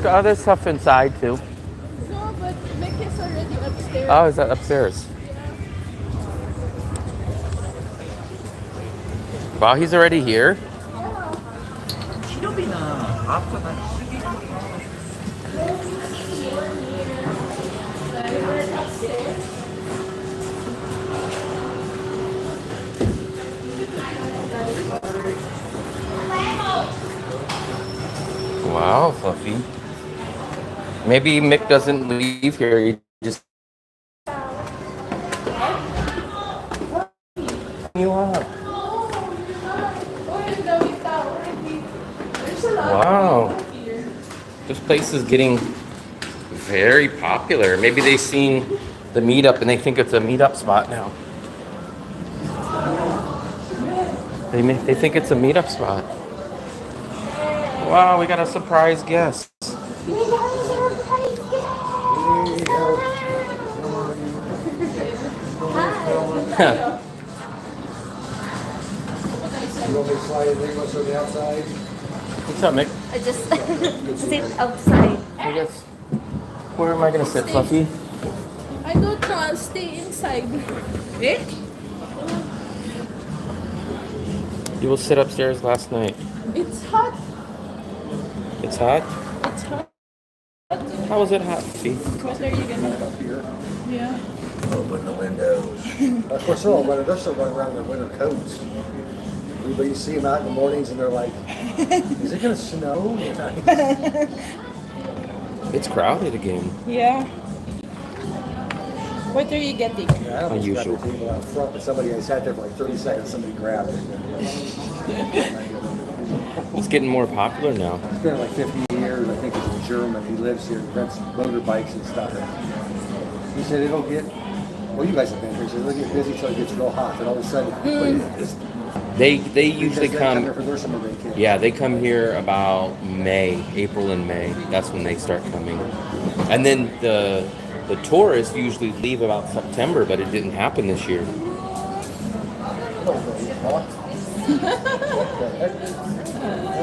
got other stuff inside too. No, but Mick is already upstairs. Oh, is that upstairs? Wow, he's already here. Wow, Fluffy. Maybe Mick doesn't leave here. He just you up. Wow. This place is getting very popular. Maybe they've seen the meetup and they think it's a meetup spot now. They think it's a meetup spot. Wow, we got a surprise guest. What's up, Mick? I just sit outside. I guess. Where am I gonna sit, Fluffy? I don't know. I'll stay inside. Eh? You will sit upstairs last night. It's hot. It's hot? It's hot. How was it hot, Fluffy? What are you gonna Up here. Yeah. Open the windows. Of course, they're still running around in their winter coats. But you see them out in the mornings and they're like, is it going to snow? It's crowded again. Yeah. What are you getting? Yeah, I don't think Unusual. it's got the table out front, but somebody, I sat there for like 30 seconds, somebody grabbed it. It's getting more popular now. It's been like 50 years, I think he's in Germany. He lives here, rents motorbikes and stuff. He said it'll get, well, you guys have been here, so it'll get busy until it gets real hot. And all of a sudden, They usually come here come. for their summer vacation. Yeah, they come here about April and May. That's when they start coming. And then the tourists usually leave about September, but it didn't happen this year.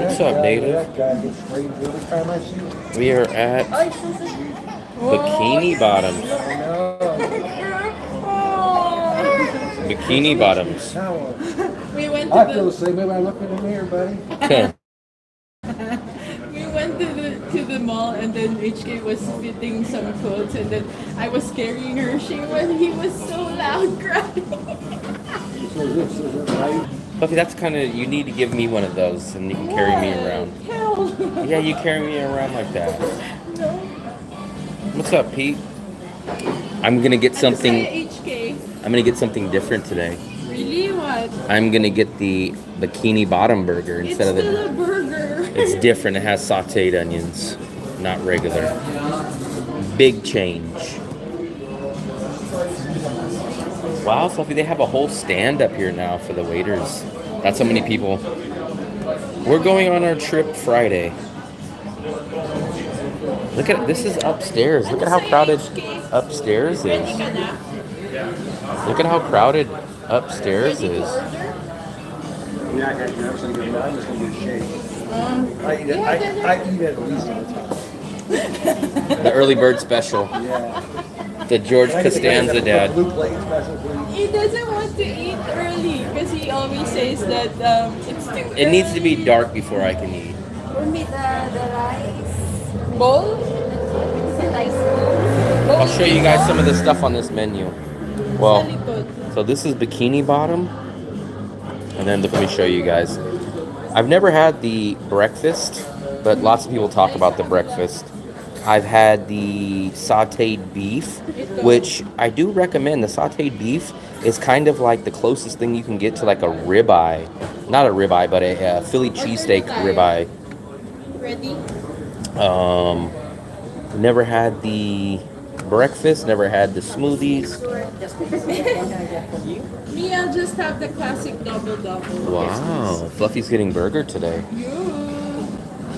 What's up, Native? That guy gets sprayed every time I see him. We are at Bikini Bottoms. Bikini Bottoms. We went I to feel the the same way when I look in the mirror, buddy. we went to the mall and then HK was fitting some clothes and then I was carrying her shoe and he was so loud crying. Buffy, that's kind of, you need to give me one of those and you can carry me around. Hell. Yeah, you carry me around like that. No. What's up, Pete? I'm gonna get something. HK. I'm gonna get something different today. Really? What? I'm gonna get the Bikini Bottom burger instead of It's still the. a burger. It's different. It has sautéed onions, not regular. Big change. Wow, Sophie, they have a whole stand up here now for the waiters. That's how many people. We're going on our trip Friday. Look at this is upstairs. Look at how crowded upstairs is. Look at how crowded upstairs is. Yeah, I'm just going to get a shake. I eat it at least all the time. The early bird special. Yeah. The George Costanza dad. Blue plate special, please. He doesn't want to eat early because he always says that it's too early. It needs to be dark before I can eat. For me, the rice. Bowl? It's a rice bowl. I'll show you guys some of the stuff on this menu. Well, Salikod. so this is Bikini Bottom. And then let me show you guys. I've never had the breakfast, but lots of people talk about the breakfast. I've had the sauteed beef, which I do recommend. The sauteed beef is kind of like the closest thing you can get to like a ribeye. Not a ribeye, but a Philly cheesesteak ribeye. Ready? Never had the breakfast, never had the smoothies. Me, I'll just have the classic double. Wow, Fluffy's getting burger today. You.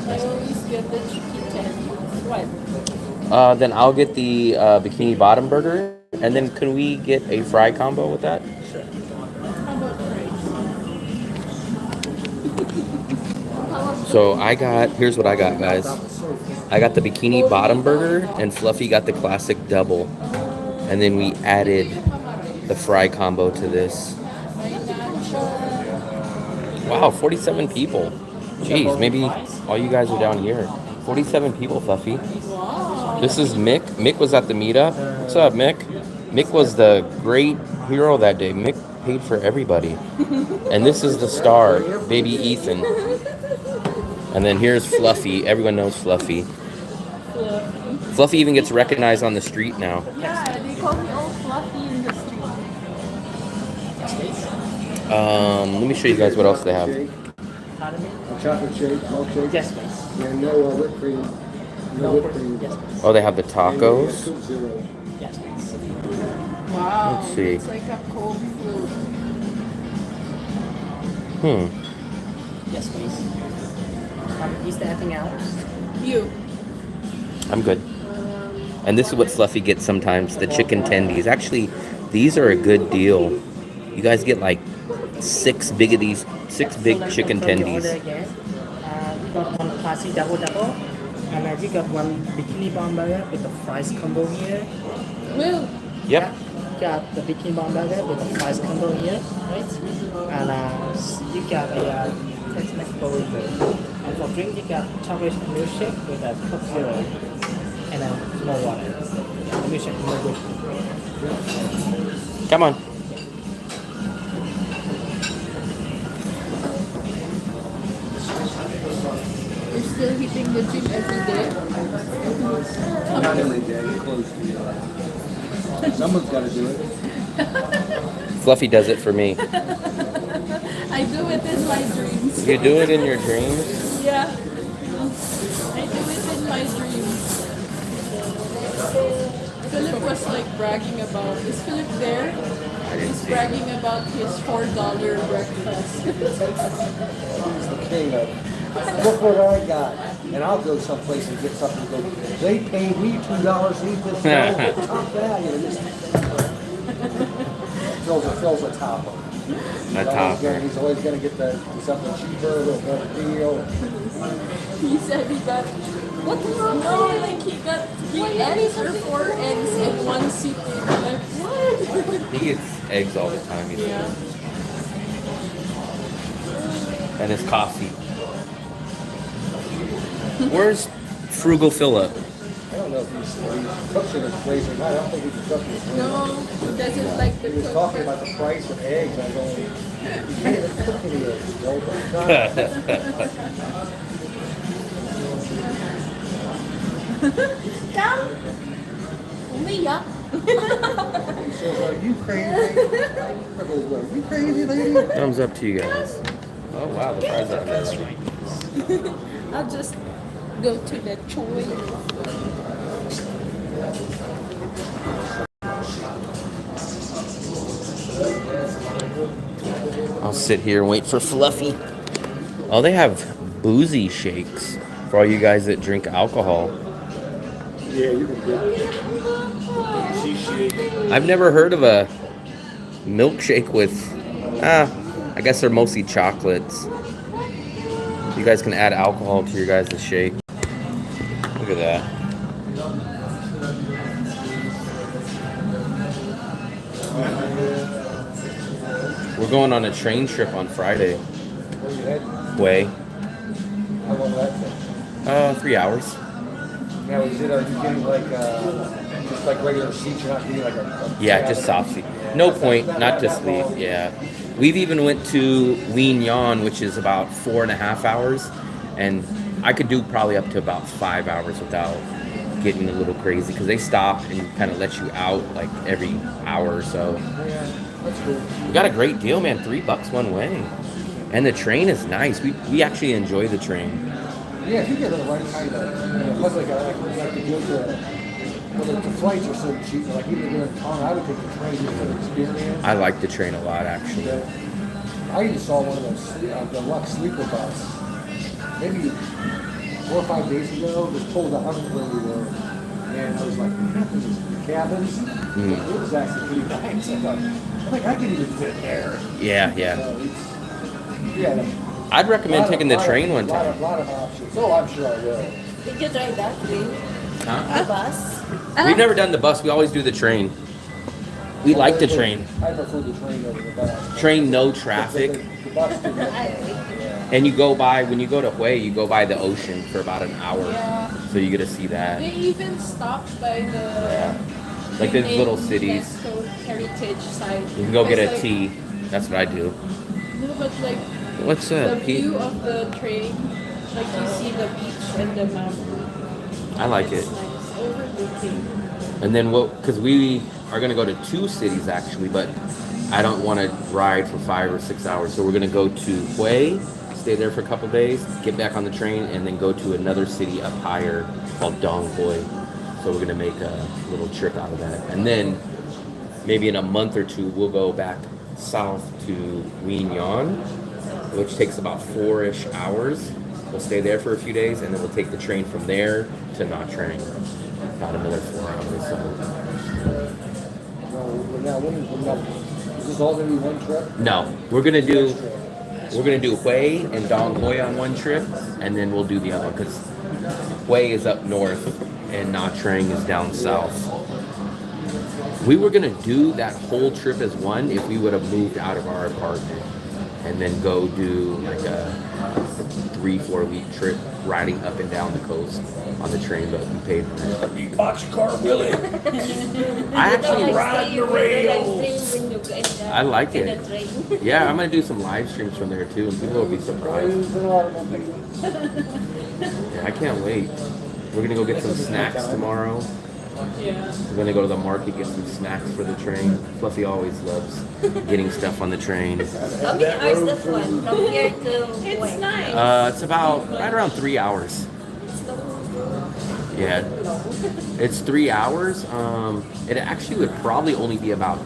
I always get the chicken tenders. What? Then I'll get the Bikini Bottom burger, and then can we get a fry combo with that? How about fries? So here's what I got, guys. I got the bikini bottom burger, and Fluffy got the classic double. And then we added the fry combo to this. Wow, 47 people. Jeez, maybe all you guys are down here. 47 people, Fluffy. This is Mick. Mick was at the meetup. What's up, Mick? Mick was the great hero that day. Mick paid for everybody. And this is the star, baby Ethan. And then here's Fluffy. Everyone knows Fluffy. Fluffy even gets recognized on the street now. Yeah, they call me old Fluffy in the street. Let me show you guys what else they have. A chocolate shake, milkshake. Yes, please. And no whipped cream. No whipped cream. Yes, please. Oh, they have the tacos. Zero. Yes, please. Wow. Let's see. It's like a cold fruit. Yes, please. Is there anything else? You. I'm good. And this is what Fluffy gets sometimes, the chicken tendies. Actually, these are a good deal. You guys get like 6 big of these, 6 big chicken tendies. Again. We got one classic double, and we got one bikini bomb burger with the fries combo here. Will. Yep. Got the bikini bomb burger with the fries combo here, right? And you got a Tex-Mex burrito. And for drink, you got chocolate milkshake with a Coke Zero and more water. The milkshake more good. Come on. You're still hitting the gym every day? Not every day, close to it. Someone's got to do it. Fluffy does it for me. I do it in my dreams. You do it in your dreams? Yeah. I do it in my dreams. Philip was like bragging about, is Philip there? He's bragging about his $4 breakfast. He's the king of, look what I got. And I'll go someplace and get something. Go, they paid me $2 to eat this. Top value. Fills a topper. A topper. He's always going to get something cheaper, a little better deal. He said he got, what is wrong? No, like he got 3 eggs or 4 eggs in one sitting. Like, what? He gets eggs all the time. He Yeah. said. And his coffee. Where's Frugal Philip? I don't know if he cooks in his place or not. I don't think he can cook in his place. No, he doesn't like the He was cook. talking about the price of eggs. I was going, you can't even cook any eggs, Joe. Come. Leah. He says, are you crazy? Are you crazy, lady? Thumbs up to you guys. Oh wow, the fries are nice. I'll just go to the choice. I'll sit here and wait for Fluffy. Oh, they have boozy shakes for all you guys that drink alcohol. Yeah, you can get it. I've never heard of a milkshake with, I guess they're mostly chocolates. You guys can add alcohol to your guys' shake. Look at that. We're going on a train trip on Friday. Where you heading? Way. How long will that take? 3 hours. Now, are you getting like, just like regular seats? You're not getting like a Yeah, just soft seat. No point, not to sleep. Yeah. We've even went to Wien Yan, which is about 4.5 hours. And I could do probably up to about 5 hours without getting a little crazy because they stop and kind of let you out like every hour or so. Yeah, that's cool. We got a great deal, man. $3 one way. And the train is nice. We actually enjoy the train. Yeah, if you get the right kind of, plus like to go to, well, the flights are so cheap. Like even here in town, I would take the train just for the experience. I like the train a lot, actually. I even saw one of those deluxe sleeper bus. Maybe 4 or 5 days ago, just pulled out where we were. And I was like, man, this is the cabins. It was actually pretty nice. I thought, I could even fit there. Yeah. Yeah. I'd recommend taking the train one time. A lot of options. Oh, I'm sure I will. Did you try that? Really? Huh? The bus? We've never done the bus. We always do the train. We like the train. I prefer the train over the bus. Train, no traffic. The bus, And you go by, when you go to Hue, you go by the ocean for about an hour. Yeah. So you get to see that. They even stopped by the Yeah. Like those little cities. UNESCO heritage site. You can go get It's a like- tea. That's what I do. No, but like What's the that? view of the train, like you see the beach and the mountain. I like it. It's nice, overlooking. And then because we are going to go to 2 cities actually, but I don't want to ride for 5 or 6 hours. So we're going to go to Hue, stay there for a couple days, get back on the train, and then go to another city up higher called Dong Hoi. So we're going to make a little trip out of that. And then maybe in a month or 2, we'll go back south to Wien, which takes about 4-ish hours. We'll stay there for a few days, and then we'll take the train from there to Nha Trang. About another 4 hours. So. Is this all going to be one trip? No, we're gonna do Hue and Dong Hoi on one trip, and then we'll do the other one because Hue is up north and Nha Trang is down south. We were gonna do that whole trip as one if we would have moved out of our apartment and then go do like a 3-4 week trip riding up and down the coast on the train, but we paid for it. You bought your car, Willie. I actually ride the rails. I like in it. the train. Yeah, I'm gonna do some live streams from there too, and people will be surprised. Yeah, I can't wait. We're gonna go get some snacks tomorrow. Yeah. We're gonna go to the market, get some snacks for the train. Fluffy always loves getting stuff on the train. How many hours that one? From here to It's Hue? nice. It's about right around 3 hours. Yeah, it's 3 hours. It actually would probably only be about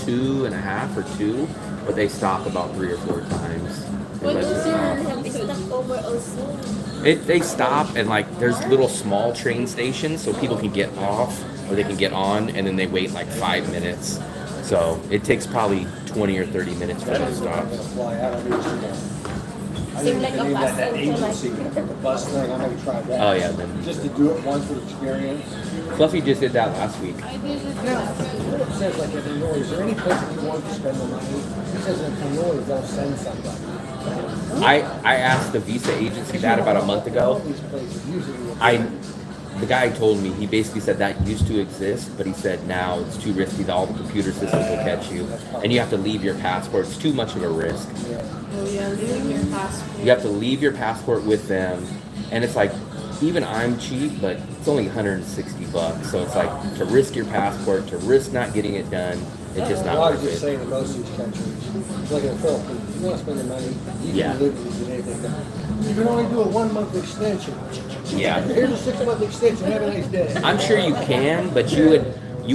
2.5 or 2, but they stop about 3 or 4 times. They What let was us your stop. They stop over also. They stop and like there's little small train stations so people can get off or they can get on, and then they wait like 5 minutes. So it takes probably 20 or 30 minutes for them to stop. Seem like a bus that also agency, like. the bus thing, I might try that. Oh yeah, then Just to do it once for the experience. Fluffy just did that last week. I did it Now, last week. what it says, like, if you know, is there any place that you want to spend the money? It says in Hanoi, they'll send somebody. I asked the visa agency that about a month All ago. these places usually. The guy told me, he basically said that used to exist, but he said now it's too risky, all the computer systems will catch you, and you have to leave your passport. It's too much of a risk. Yeah. Oh yeah, leaving your passport. You have to leave your passport with them, and it's like, even I'm cheap, but it's only 160 bucks. So it's like, to risk your passport, to risk not getting it done, it's just not Well, I was worth just it. saying in most of these countries, like in the Philippines, if you want to spend the money, you Yeah. can live with anything. You can only do a 1-month extension. Yeah. Here's a 6-month extension, have a nice day. I'm sure you can, but you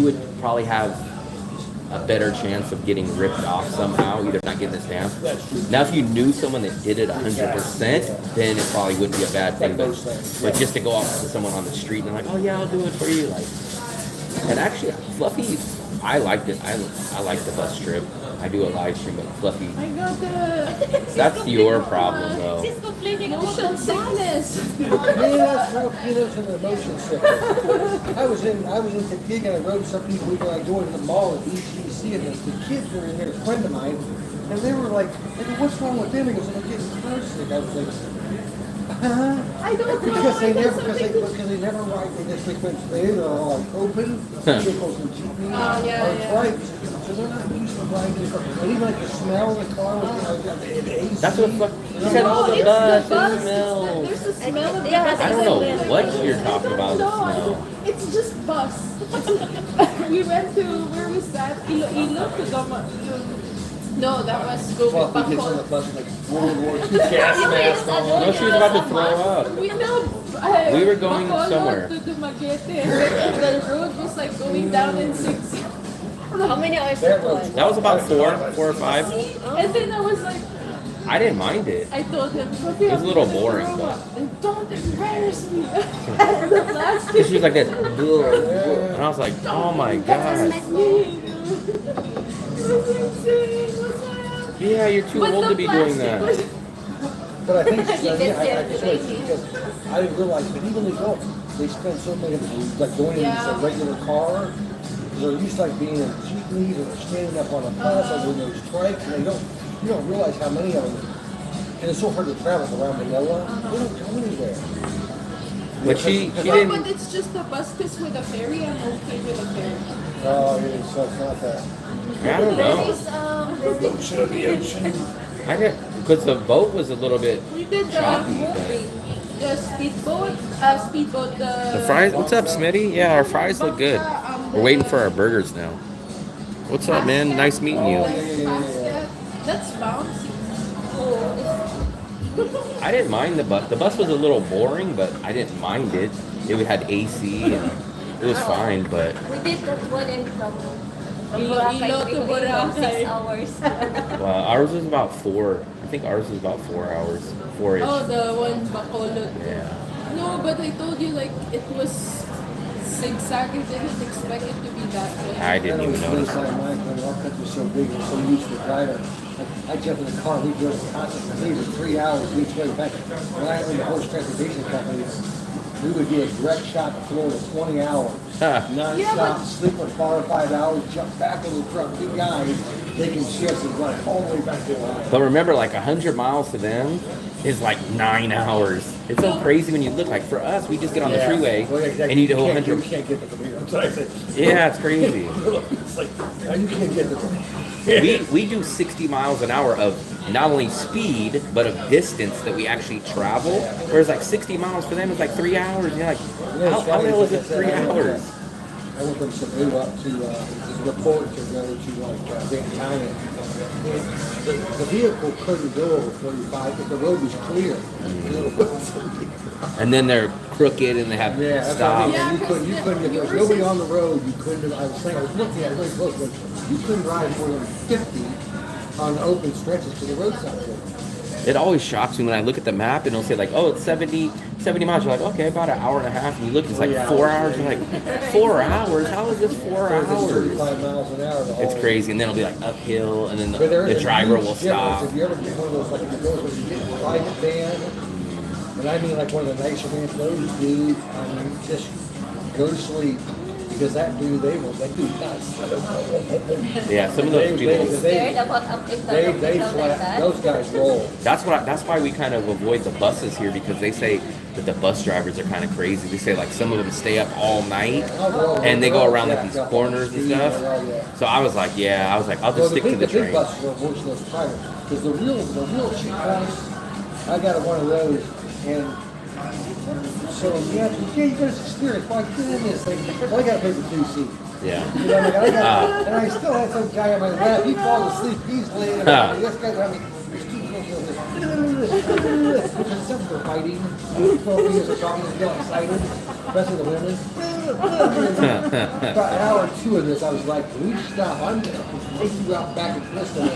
would probably have a better chance of getting ripped off somehow, either not getting the stamp. Now, if you knew someone that did it 100%, then it probably wouldn't be a bad thing. But just to go off to someone on the street and they're like, oh yeah, I'll do it for you, like. And actually, Fluffy, I liked it. I like the bus trip. I do a live stream, but Fluffy, I got the that's your problem though. She's complaining about motion sickness. Yeah, Filipinos and the motion sickness. I was in Topeka and I rode some people, we were like going to the mall at ETC, and the kids were in there, a friend of mine, and they were like, I go, what's wrong with them? He goes, I'm getting car sick. I was like, huh? I don't know. Because I they got never, something. because they never ride, they just like went, they're all like open, vehicles and jeepneys, Oh, yeah, or yeah. trikes, so they're not used to riding the car. And even like the smell of the car, with, the AC. That's what Fluffy, he said, No, oh, the it's bus, the it bus. smells. There's a smell of the Yeah, bus. I don't know what you're talking about, the No, smell. it's just bus. We went to, where was that? Iloilo to Goma. No, that was go Fluffy gets on the Bangkok. bus like World War II gas mask on. No, she was about to throw up. We know. We were going Bacolod somewhere. to Dumaguete, and the road was like going down in 6. How many hours That that was- one? That was about 4 or 5. And then I was like, I didn't mind it. I told him, it was a little boring, but- Don't embarrass me. And the last She was like this, and I was like, oh my god. Yeah, you're too old to be doing that. But I think You can see I it just today. because I didn't realize, but even the adults, they spend so many like going in Yeah. a regular car. They're used to like being in jeepneys or standing up on a bus or when there's strikes, and you don't realize how many of them. And it's so hard to travel around Manila. They don't go anywhere. But she No, didn't. but it's just the bus, because with a ferry, I'm okay with a ferry. Oh, it is so it's not that. I don't There know. is there is Ocean of the ocean. I didn't because the boat was a little bit. We did the speedboat, The fries. What's up, Smitty? Yeah, our fries look good. We're waiting for our burgers now. What's up, man? Nice meeting you. That's bouncy. I didn't mind the bus. The bus was a little boring, but I didn't mind it. It had AC and it was fine, but we did that one in from Ilo to Boracay. 6 hours. ours was about 4. I think ours was about 4 hours, 4-ish. Oh, the one Bacolod. Yeah. No, but I told you, like, it was zigzag. I didn't expect it to be that way. I didn't even notice. Mine, our country was so big and so used to driving. I jumped in the car, we drove constantly for 3 hours each way back. When I owned the horse transportation company, we would do a direct shot to Florida 20 hours. Non-stop, Yeah, but- sleep for 4 or 5 hours, jump back in the truck, 2 guys, taking shifts and run all the way back to Ohio. But remember, like 100 miles to them is like 9 hours. It's so crazy when you look. Like for us, we just get on the freeway Well, exactly. and you do You 100. can't get the computer. That's what I said. Yeah, it's crazy. It's like, you can't get the We do 60 miles an hour of not only speed but of distance that we actually travel. Whereas like 60 miles for them is like 3 hours. And you're like, how the hell is it 3 hours? I went from Cebu up to report to go to Van China. The vehicle couldn't go over 45, but the road was clear. And then they're crooked and they have Yeah, that's what I stops. mean. You couldn't, if there was nobody on the road, you couldn't, I was saying, I was looking at it really close, but you couldn't drive more than 50 on open stretches to the roadside. It always shocks me when I look at the map and it'll say like, oh, it's 70 miles. You're like, okay, about an hour and a half. And you look, it's like 4 hours. You're like, 4 hours? How is this 4 hours? 35 miles an hour. It's crazy. And then it'll be like uphill and then But there the is a driver huge will difference. stop. If you ever get one of those, like if you go where you get a private van, and I mean like one of the nicer vans, those dude, I mean, just go to sleep. Because that dude, they do nuts. Yeah, some of those people. Scared about update They like flat, that. those guys roll. That's why we kind of avoid the buses here because they say that the bus drivers are kind of crazy. They say like some of them stay up all night and they go around like these corners and stuff. So I was like, I'll just stick to the big train. buses are worse than those private. Because the real cheap ones, I got one of those, and so you get this experience. My goodness, well, I got to pay for 2 seats. Yeah. You know, like, and I still had some guy on my lap. He falls asleep peacefully. And this guy's having there's 2 people. Because some are fighting. 12 years of talking, they get excited, especially the women. About an hour or 2 of this, I was like, "Can we stop? I'm going to take you out back and twist them."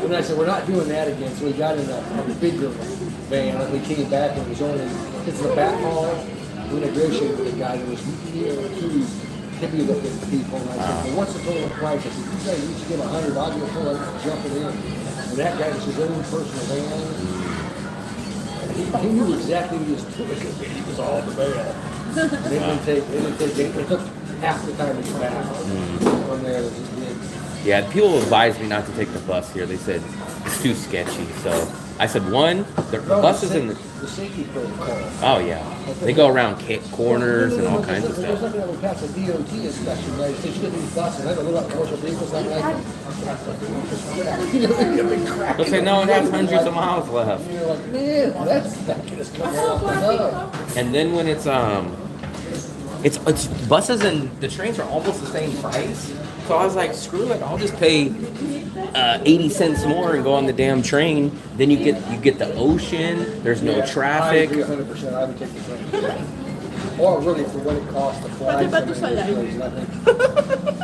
And I said, "We're not doing that again." So we got in a bigger van, and we came back, and it was only it's the back hall. We negotiated with the guy that was 2 hippie-looking people, and I said, "Well, what's the total price?" I said, "You guys each give $100. I'll give $400 for jumping in." And that guy was his own personal van. He knew exactly what he was doing because he was all the van. It took half the time to come back from there. Yeah, people advised me not to take the bus here. They said it's too sketchy. So I said, one, the buses in the safety protocol. Oh yeah, they go around corners and all kinds of There's stuff. nothing that would pass a DOT inspection, right? They should these buses. I have a little commercial vehicles like that. They'll say no, it has hundreds of miles left. And you're like, man, that's that kid is coming off the nub. And then when it's buses and the trains are almost the same price. So I was like, screw it, I'll just pay 80 cents more and go on the damn train. Then you get the ocean. There's no traffic. I agree 100%. I would take the train. Or really for what it costs to fly. Pati ba ito sa Places, I think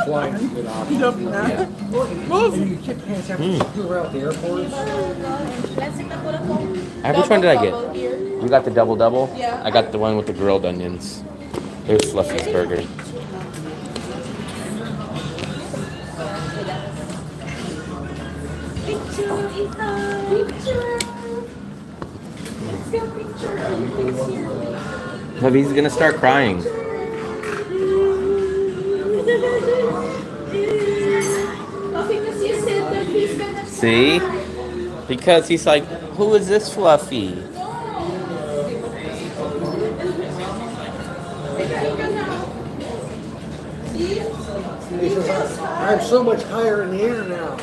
flying is a good option. Yeah. Or when you get to San Francisco around the airports. Which one did I get? Double here. You got the double? Yeah. I got the one with the grilled onions. There's Fluffy's burger. Let's get a picture. Please here. Fluffy's gonna start crying. Fluffy, because you said that he's gonna See? cry. Because he's like, who is this Fluffy? He says, I'm so much higher in the air now.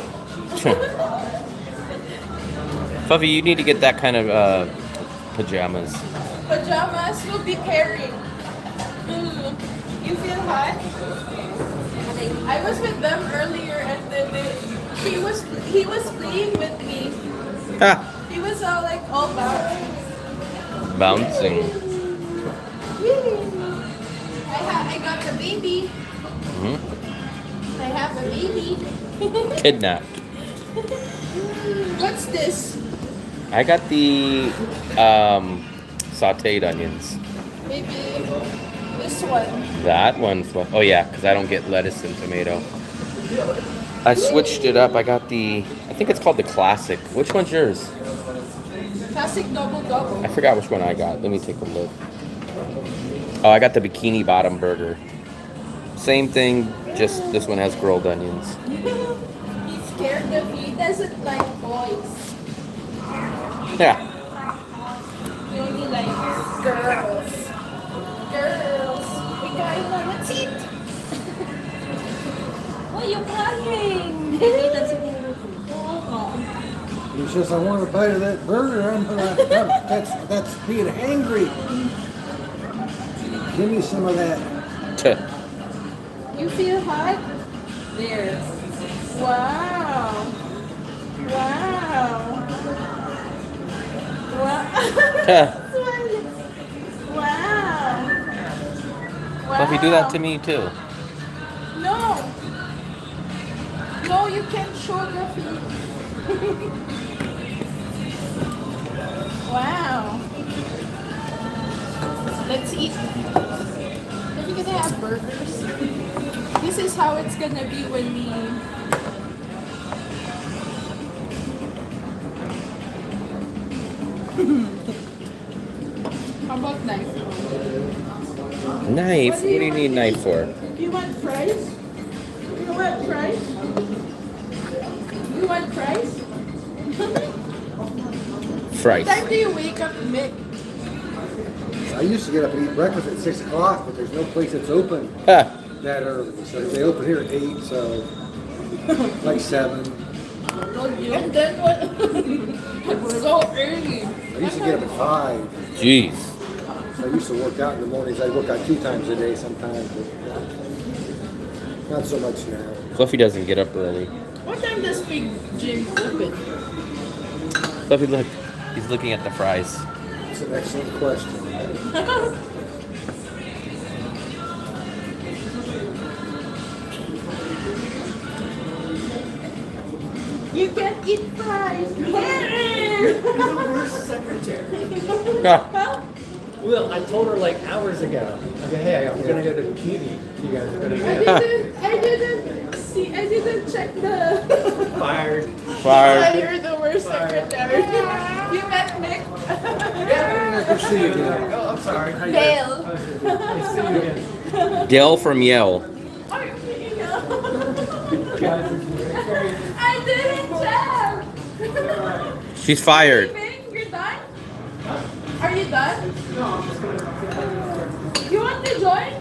Fluffy, you need to get that kind of pajamas. Pajamas will be pairing. You feel hot? I was with them earlier and then he was playing with me. Ha! He was all like all Bouncing. I got the baby. Mhm. I have a baby. Kidnapped. What's this? I got the sauteed onions. Maybe this one. That one, oh yeah, because I don't get lettuce and tomato. I switched it up. I got the, I think it's called the classic. Which one's yours? Classic double. I forgot which one I got. Let me take a look. Oh, I got the bikini bottom burger. Same thing, just this one has grilled onions. He's scared of me. He doesn't like boys. Yeah. He only likes girls. Girls. Ikaw, let's eat. Why you crying? He says, I want a bite of that burger. That's being hangry. Give me some of that. You feel hot? There. Wow. Wow. Wow. Fluffy, do that to me too. No. No, you can't show the feet. Wow. Let's eat. We're gonna have burgers. This is how it's gonna be when we. How about knife? Knife? What do you need knife for? You want fries? You want fries? You want fries? What Fries. time do you wake up, Mick? I used to get up and eat breakfast at 6 o'clock, but there's no place that's open Ha. that early. So they open here at 8, so like 7. And then what? It's so early. I used to get up at 5. Jeez. So I used to work out in the mornings. I work out 2 times a day sometimes, but not so much now. Fluffy doesn't get up early. What time does Big Gym open? Fluffy, look. He's looking at the fries. It's an excellent question. You can eat fries. Ah. Well, I told her like hours ago. Okay, hey, I'm gonna go to Bikini. You guys are gonna I didn't check the. Fired. Fired. You're the worst secretary. You met Nick. Good to see you again. Oh, I'm sorry. Dale. Nice to see you again. Dale from Yale. I didn't check. She's fired. You're done? Are you done? No. You want to join?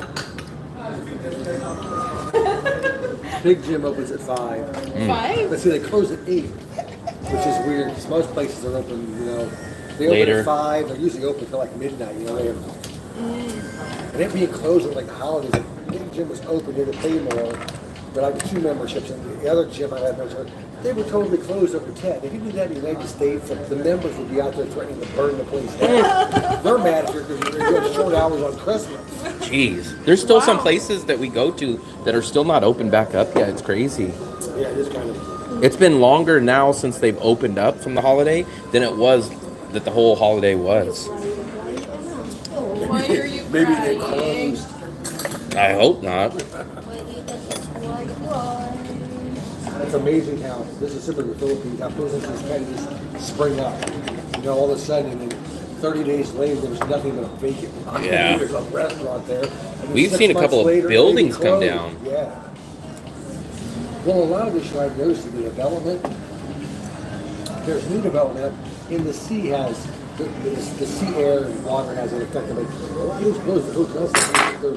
Big Gym opens at 5. 5? But see, they close at 8, which is weird because most places are open, they Later. open at 5. They're usually open till like midnight, they have. And it being closed at like the holidays, like, Big Gym was open, they had to pay more. But I had 2 memberships, and the other gym I had memberships, they were totally closed over 10. If you do that in the United States, the members would be out there threatening to burn the place down. They're mad at you because you're doing short hours on Christmas. Jeez. There's still some places that we go to that are still not open back up yet. It's crazy. Yeah, it is kind of. It's been longer now since they've opened up from the holiday than it was that the whole holiday was. Why are you Maybe they crying? closed. I hope not. It's amazing how this is similar to the Philippines, how businesses kind of just spring up. All of a sudden, and 30 days later, there was nothing but a vacant lot. Yeah. There's a restaurant there. And We've 6 seen a months couple of later, buildings they come closed. down. Yeah. Well, a lot of this, I've noticed in the development, there's new development, and the sea has, the sea air and water has an effect of like, a lot of those hotels, they're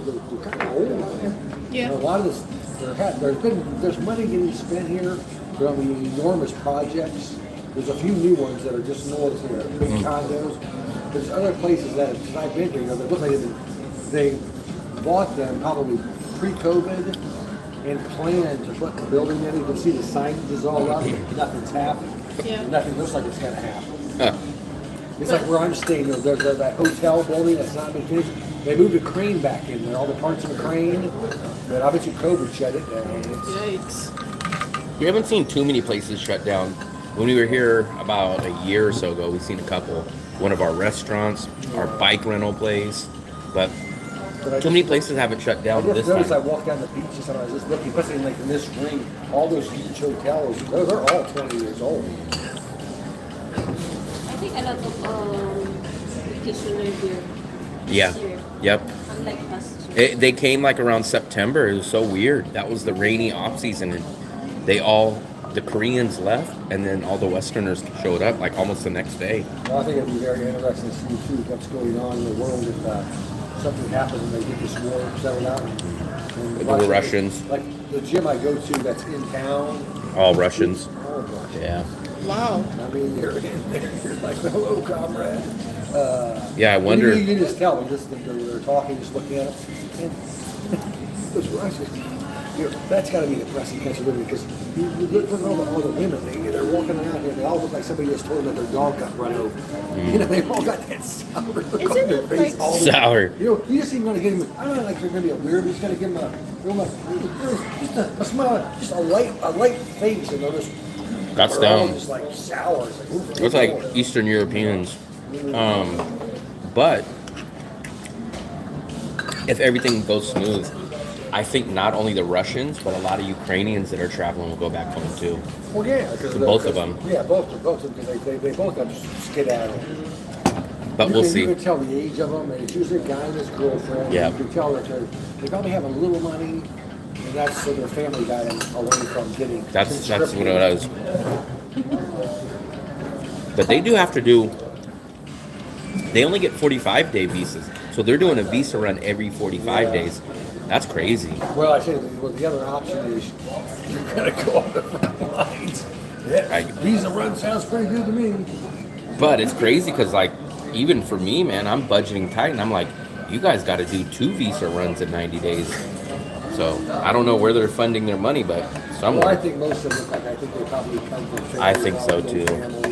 kind of old. Yeah. And a lot of this, there's money getting spent here. There are enormous projects. There's a few new ones that are just north here, big condos. There's other places that, because I've been here, they look like they bought them probably pre-COVID and planned to put the building in. You can see the signage is all up. Nothing's happened. Yeah. Nothing looks like it's going to happen. Huh. It's like where I'm staying. There's that hotel building that's not been finished. They moved a crane back in there, all the parts of the crane. But I bet you COVID shut it down. Yikes. We haven't seen too many places shut down. When we were here about a year or so ago, we've seen a couple. One of our restaurants, our bike rental place, but too many places haven't shut I down just this noticed I time. walked down the beach and I was just looking, especially like in this ring, all those huge hotels, they're all 20 years old. I think a lot of vacationer here. Yeah. This year, Yep. unlike last year. They came like around September. It was so weird. That was the rainy off season, and the Koreans left, and then all the Westerners showed up like almost the next day. Well, I think it'd be very interesting to see too what's going on in the world if something happens and they get this war settled out. And With the Russians. Like the gym I go to that's in town. All Russians. Oh gosh. Yeah. Wow. I mean, you're in there, you're like, hello, comrade. Yeah, I wonder. You just tell them, they're talking, just looking at them. And those Russians, that's got to be depressing Pennsylvania because you look at all the women, they're walking around here, they all look like somebody just told them that their dog got run over. You know, they've all got that sour look on Isn't their it face. like all the Sour. time. You just even going to give them, I don't know, like they're going to be a weird, you just got to give them just a smile, just a light face, and they'll just, That's they're all them. just like sour. It's like, oof, It's like Lord. Eastern Europeans. But if everything goes smooth, I think not only the Russians, but a lot of Ukrainians that are traveling will go back home too. Well, yeah, because Both of them. Yeah, both of them, because they both have skedaddle. But we'll see. You can tell the age of them, and it's usually a guy and his girlfriend. Yeah. You can tell that they probably have a little money, and that's so their family got them away from getting. That's what conscripted. it is. But they do have to do. They only get 45-day visas, so they're doing a visa run every 45 days. That's crazy. Well, I say the other option is you're gonna go on the front lines. Yeah, visa run sounds pretty good to me. But it's crazy because, like, even for me, man, I'm budgeting tight, and I'm like, you guys got to do 2 visa runs in 90 days. So I don't know where they're funding their money, but Well, I somewhere. think most of them, I think they probably come from families. I think so, too. Families.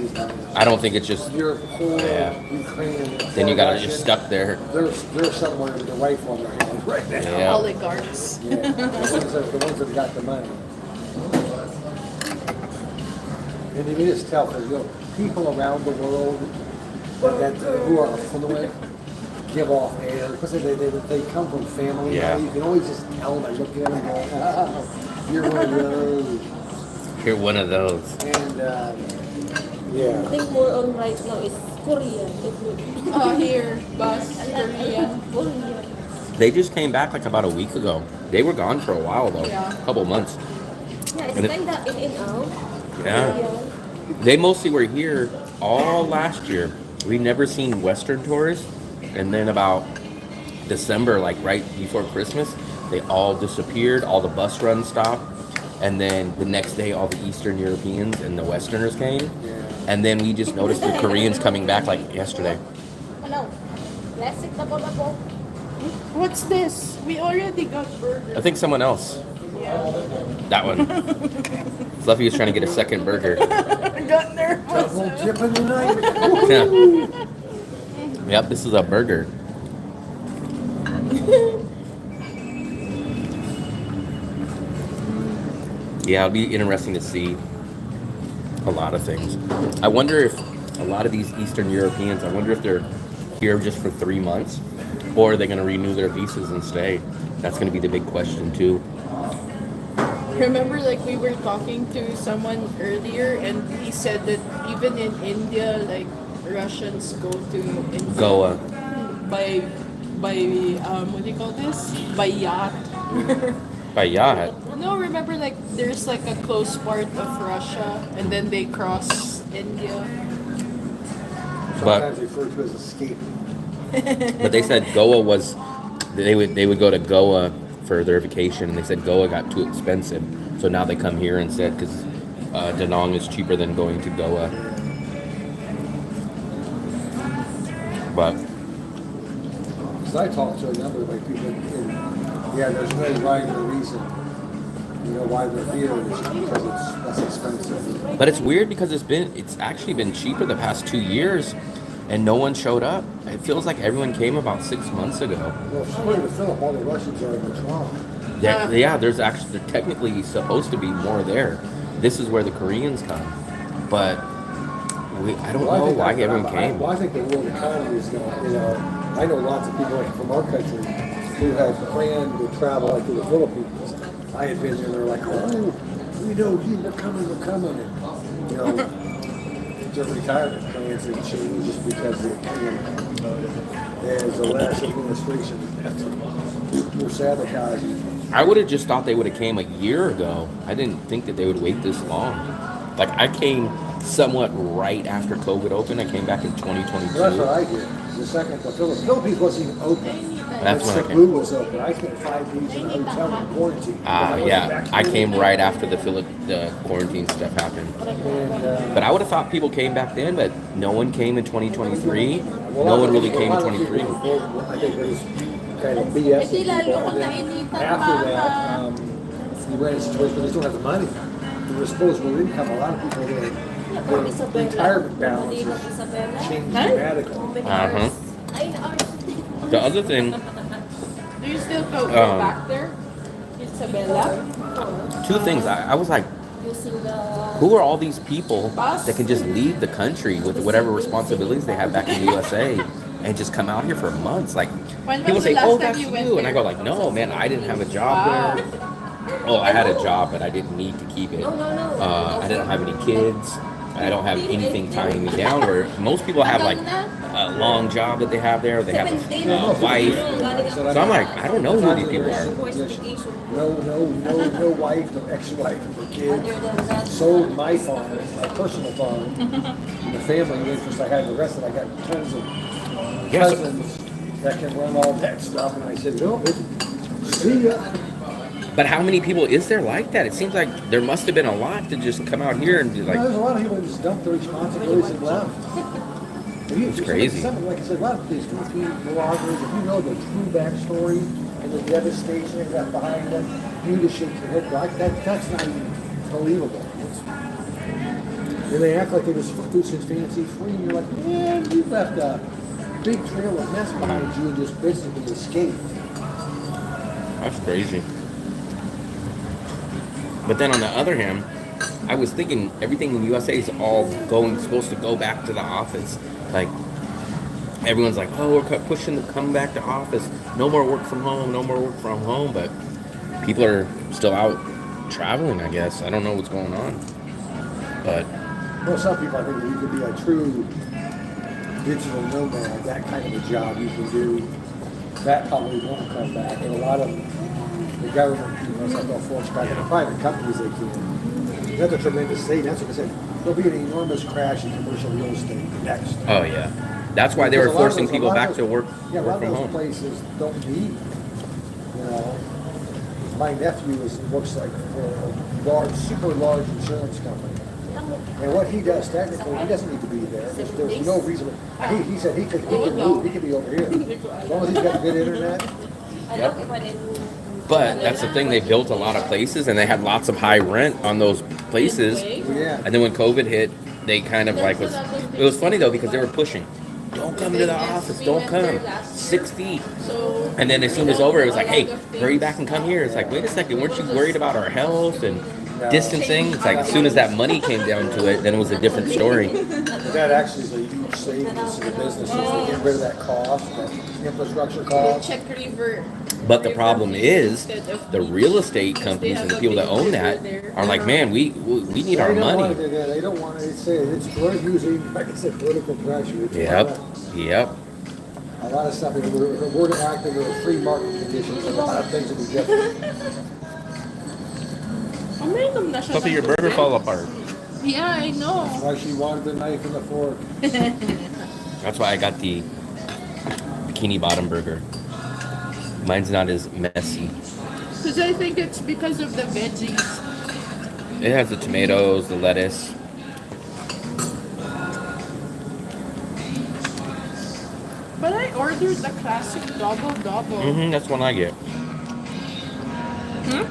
I don't think it's just. You're poor, Yeah. Ukrainian. Then you got to Russian. just stuck there. They're somewhere with a rifle in their hand right now. Yeah. Oligarchs. Yeah, the ones that got the money. And you can just tell, because people around the world who are affluent give off air, because they come from family. Yeah. You can always just tell by looking at them going, oh, you're one of those. You're one of those. And, I yeah. think more on right now is Korean. Here, bus, Korean. Korean. They just came back like about a week ago. They were gone for a while though, Yeah. a couple months. Yeah, it's And it- kind of in and out. Yeah. They mostly were here all last year. We never seen Western tourists, and then about December, like right before Christmas, they all disappeared. All the bus runs stopped, and then the next day, all the Eastern Europeans and the Westerners came, and then we just noticed the Koreans coming back like yesterday. Hello. Classic na po. What's this? We already got I burgers. think someone else. Yeah. That one. Fluffy was trying to get a second burger. I got nervous. Double tip in the night. Yeah. Yep, this is a burger. Yeah, it'll be interesting to see a lot of things. I wonder if a lot of these Eastern Europeans, I wonder if they're here just for 3 months, or are they going to renew their visas and stay? That's going to be the big question too. Remember, like, we were talking to someone earlier, and he said that even in India, like, Russians go to India Goa. by what do you call this? By yacht. By yacht. No, remember like there's like a close part of Russia and then they cross India. But Sometimes referred to as escaping. but they said Goa was they would go to Goa for their vacation, and they said Goa got too expensive, so now they come here instead because Da Nang is cheaper than going to Goa. But Because I talked to a number of like people, and yeah, there's no rhyme or reason, you know, why they're here. It's because it's less expensive. but it's weird because it's actually been cheaper the past 2 years, and no one showed up. It feels like everyone came about 6 months ago. Well, according to Philip, all the Russians are in the Toronto. Yeah, there's actually technically supposed to be more there. This is where the Koreans come, but I don't know why everyone came. Well, I think the world economy is going. You know, I know lots of people like, from our country who had planned to travel like to the Philippines. I had been there. They're like, oh, we know you. We're coming. And you know, their retirement plans have changed just because the as the last administration will sabotage. I would have just thought they would have came a year ago. I didn't think that they would wait this long. Like I came somewhat right after COVID opened. I came back in 2022. Well, that's what I did. The second the Philippines wasn't even open. That's when I Cebu came. was open. I spent 5 days in a hotel in quarantine. Yeah, I came right after the quarantine stuff happened. And, But I would have thought people came back then, but no one came in 2023. No one really came in 23. I think it was kind of BS. And then after that, you ran a situation where they don't have the money. The disposable income, a lot of people, their retirement balances changed dramatically. Uh-huh. The other thing, Do you still go back there? Isabella? two things. I was like, who are all these people that can just leave the country with whatever responsibilities they have back in the USA and just come out here for months? Like, When was people the say, last oh, time that's you went you. And I there? go like, no, man, I didn't have a job there. Oh, I had a job, but I didn't need to keep it. I didn't have any kids. I don't have anything tying me down. Where most people have like a long job that they have there. They have a wife. So I'm like, I don't know who these people are. No wife, no ex-wife, no kids. Sold my farm, my personal farm, the family interest I had. The rest of it, I got tons of cousins that can run all that stuff. And I said, no, see ya. But how many people is there like that? It seems like there must have been a lot to just come out here and be like, There's a lot of people that just dumped their responsibilities and left. It's crazy. Like I said, a lot of these Philippine bloggers, if you know the true backstory and the devastation that behind them, you just shake your head. Like that's not even believable. And they act like they're just fancy free, and you're like, man, you left a big trail of mess behind you and just basically escaped. that's crazy. But then on the other hand, I was thinking everything in the USA is all supposed to go back to the office. Like, everyone's like, oh, we're pushing to come back to office. No more work from home, no more work from home. But people are still out traveling, I guess. I don't know what's going on. But Well, some people, I think you could be a true digital nomad, that kind of a job you can do. That probably won't come back. And a lot of the government, it's like they'll force back. The private companies, they can. That's a tremendous thing. That's what I said. There'll be an enormous crash in commercial real estate next. oh yeah, that's why they were Because a lot of forcing those- people a lot back of to those- work Yeah, a lot of from those home. places don't need, you know. My nephew works like for a super large insurance company. And what he does technically, he doesn't need to be there. There's no reason. He said he could move. He could be over here. As long as he's got good internet. Yep. But that's the thing, they built a lot of places and they had lots of high rent on those places. Yeah. And then when COVID hit, they kind of like it was funny though because they were pushing, don't come to the office, don't come, 6 feet. And then as soon as it's over, it was like, hey, hurry back and come here. It's like, wait a second, weren't you worried about our health and distancing? It's like as soon as that money came down to it, then it was a different story. That actually is a huge savings to the businesses to get rid of that cost, that infrastructure They cost. check river. But the river problem view is, instead of the beach. real estate Because companies they and the have people a that big own river that there. are like, man, we need They our don't want money. to do that. They don't want to. It's we're using, like I said, political pressure. It's Yep, yep. a lot of stuff. If we're to act under free market conditions, a lot of things would be different. Uminom na siya Hopefully ng your burger tubig. fall apart. Yeah, I know. Why she wanted the knife and the fork. That's why I got the bikini bottom burger. Mine's not as messy. Because I think it's because of the veggies. It has the tomatoes, the lettuce. But I ordered the classic double. That's one I get.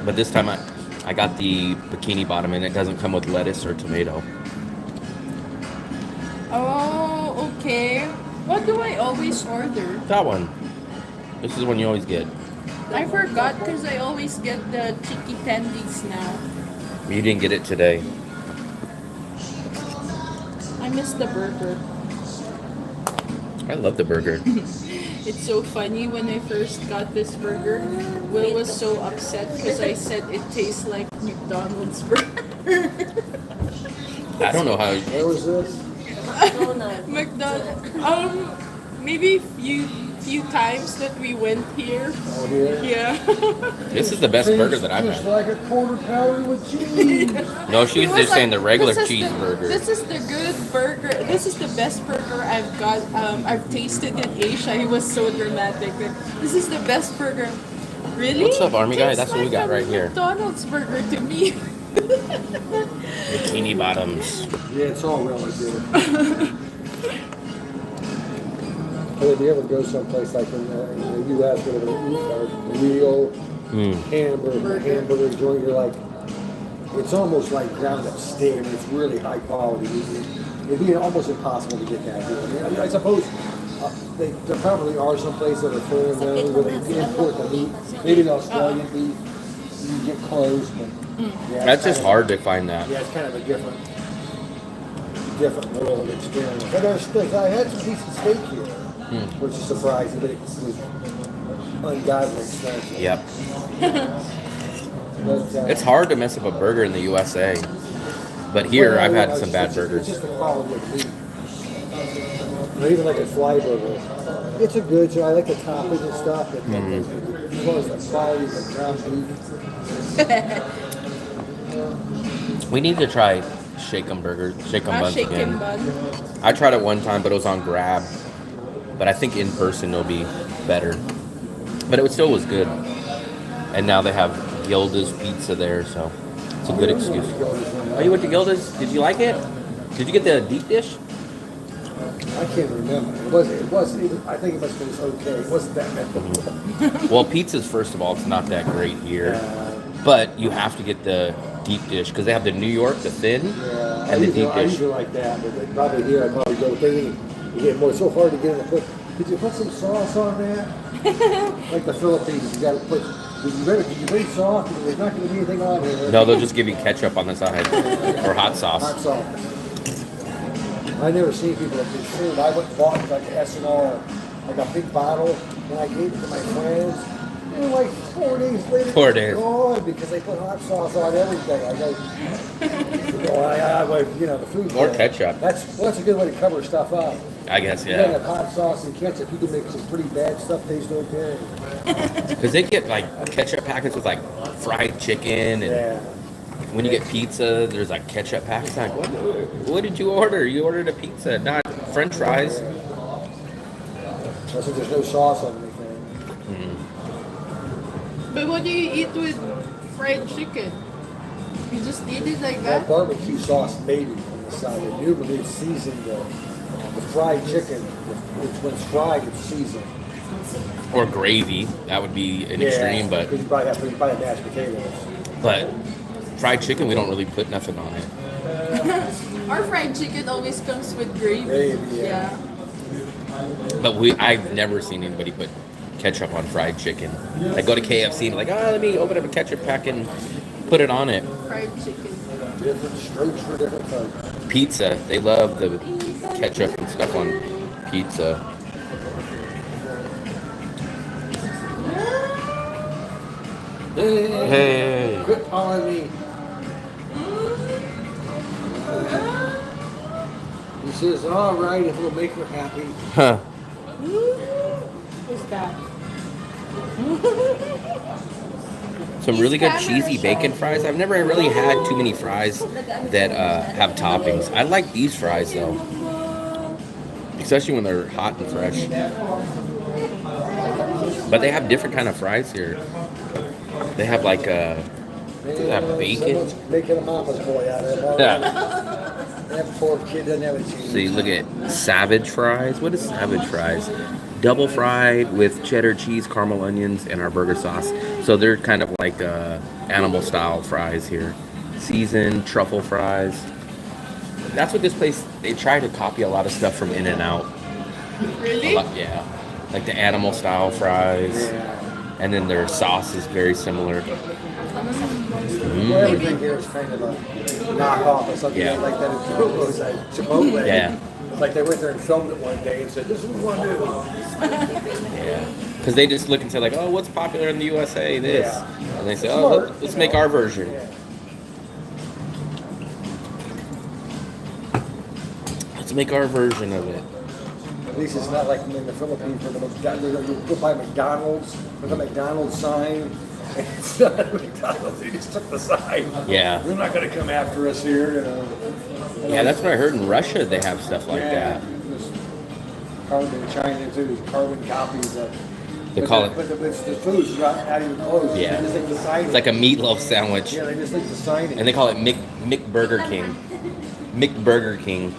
But this time I got the bikini bottom and it doesn't come with lettuce or tomato. Oh, okay. What do I always order? That one. This is the one you always get. I forgot because I always get the cheeky tendies now. You didn't get it today. I miss the burger. I love the burger. It's so funny when I first got this burger. Will was so upset because I said it tastes like McDonald's burger. I don't know how. Where was this? Donald. McDonald's. Maybe few times that we went here. Oh, here. Yeah. This is the best burger that I've Just had. like a quarter pounder with cheese. No, she was He just saying the regular "This is the- cheeseburger. This is the good burger. This is the best burger I've got. I've tasted in Asia." He was so dramatic. Like, this is the best burger. Really? What's up, Army guy? Tastes That's what we like got a right here. McDonald's burger to me. Bikini bottoms. Yeah, it's all relative. But if you ever go someplace like in the U.S. where they eat a real hamburger joint, you're like, it's almost like ground up steak. It's really high quality. It'd be almost impossible to get that here. I mean, I suppose there probably are some places that are fair and known where they import the meat. Maybe the Australian beef, you get close, but yeah, That's just hard to find that. Yeah, it's kind of a different world experience. But I had some decent steak here, which is surprising, but it was ungodly expensive. Yep. But, It's hard to mess up a burger in the USA. But here, I've had some bad It's burgers. just the quality of meat. Or even like a fly burger. It's a good, so I like the toppings and stuff, but as far as the quality of the ground beef, We need to try shake 'em burgers, shake 'em buns Shake again. and bun. I tried it one time, but it was on Grab. But I think in person it'll be better. But it still was good. And now they have Gilda's Pizza there, so it's a good excuse. Oh, you went to Gilda's? Did you like it? Did you get the deep dish? I can't remember. I think it must have been okay. It wasn't that bad. Well, pizzas, first of all, it's not that great here. But you have to get the deep dish because they have the New York, the thin, Yeah, and the deep I dish. usually like that, but probably here I'd probably go with anything. You get more. It's so hard to get in the put. Did you put some sauce on that? Like the Philippines, you got to put. Did you bring sauce? Because there's not going to be anything on here. No, they'll just give you ketchup on the side or hot sauce. Hot sauce. I never seen people that do food. I went and bought like an S&R, like a big bottle, and I gave it to my friends. And like 4 days later, 4 it's days. gone because they put hot sauce on everything. I go, the food. Or ketchup. That's a good way to cover stuff up. I guess, You gotta yeah. have hot sauce and ketchup. You can make some pretty bad stuff taste okay. Because they get like ketchup packets with like fried chicken, and Yeah. when you get pizza, there's like ketchup packets. Like, what did you order? You ordered a pizza, not French fries. Unless there's no sauce on anything. But what do you eat with fried chicken? You just eat it like That that? barbecue sauce baby on the side. They usually season the fried chicken. When it's fried, it's seasoned. Or gravy. That would be an extreme, but Because you probably have mashed potatoes. but fried chicken, we don't really put nothing on it. Our fried chicken always comes with gravy. Gravy, yeah. But I've never seen anybody put ketchup on fried chicken. I go to KFC and like, let me open up a ketchup pack and put it on it. Fried chicken. Different strokes for different folks. Pizza, they love the ketchup and stuff on pizza. Hey. Quit calling me. He says, all right, if it'll make her happy. Huh. Who's that? Some really good cheesy bacon fries. I've never really had too many fries that have toppings. I like these fries though, especially when they're hot and fresh. But they have different kind of fries here. They have like they have bacon. Someone's making a mama's boy out of it. Yeah. That poor kid doesn't have a cheese. So you look at Savage fries. What is Savage fries? Double fried with cheddar cheese, caramel onions, and our burger sauce. So they're kind of like animal style fries here. Seasoned truffle fries. That's what this place, they try to copy a lot of stuff from In-N-Out. Really? Yeah. Like the animal style fries. Yeah. And then their sauce is very similar. Well, everything here is kind of a knockoff or something Yeah. like that. It was like Chipotle. Yeah. It's like they went there and filmed it one day and said, this is what we want to do. Yeah. Because they just look and say like, oh, what's popular in the USA? This. Yeah. And they say, oh, Smart, let's you make know. our version. Yeah. Let's make our version of it. At least it's not like in the Philippines where you go by McDonald's with a McDonald's sign. It's not McDonald's, they just took the sign. Yeah. They're not going to come after us here, you know. Yeah, that's what I heard in Russia. They have stuff like Yeah, that. there's carbon China too, there's carbon copies of. They call it. But the food's not even close. Yeah. They just like the sign. It's like a meatloaf sandwich, Yeah, they just like the sign. and they call it Mick Burger King. Mick Burger King.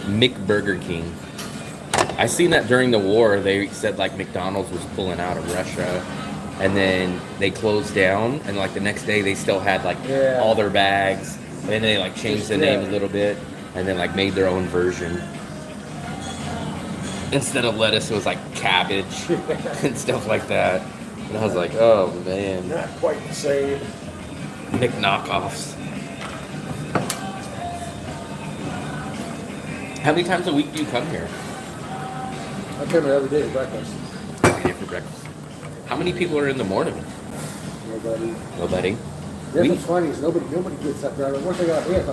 Mick Burger King. I seen that during the war. They said like McDonald's was pulling out of Russia, and then they closed down. And like the next day, they still had like Yeah. all their bags. And then they like changed the name a little bit, and then like made their own version. Instead of lettuce, it was like cabbage and stuff like that. And I was like, oh man, Not quite the same. Mick knockoffs. How many times a week do you come here? I come here every day to breakfast. Every day for breakfast. How many people are in the morning? Nobody. Nobody. Yeah, We- what's funny is nobody gets up there. Once I got here,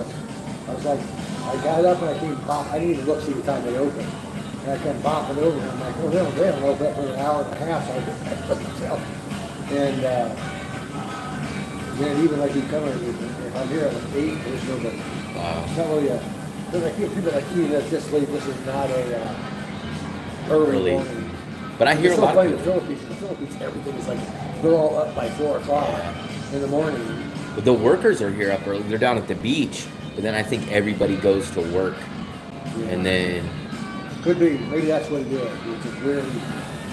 I was like, I got up and I came bop. I didn't even look see the time they opened. And I kept bopping over and I'm like, oh, they don't open up for an hour and a half. So I couldn't tell. And then even like you come here, if I'm here at like 8, there's nobody. Wow. It's not really a, there's like people like you that just leave. This is not a early morning. But I hear It's a so lot funny of in people. the Philippines. In the Philippines, everything is like, they're all up by 4 o'clock in the morning. The workers are here up early. They're down at the beach, but then I think everybody goes to work, and then Could be. Maybe that's what it is. It's a really,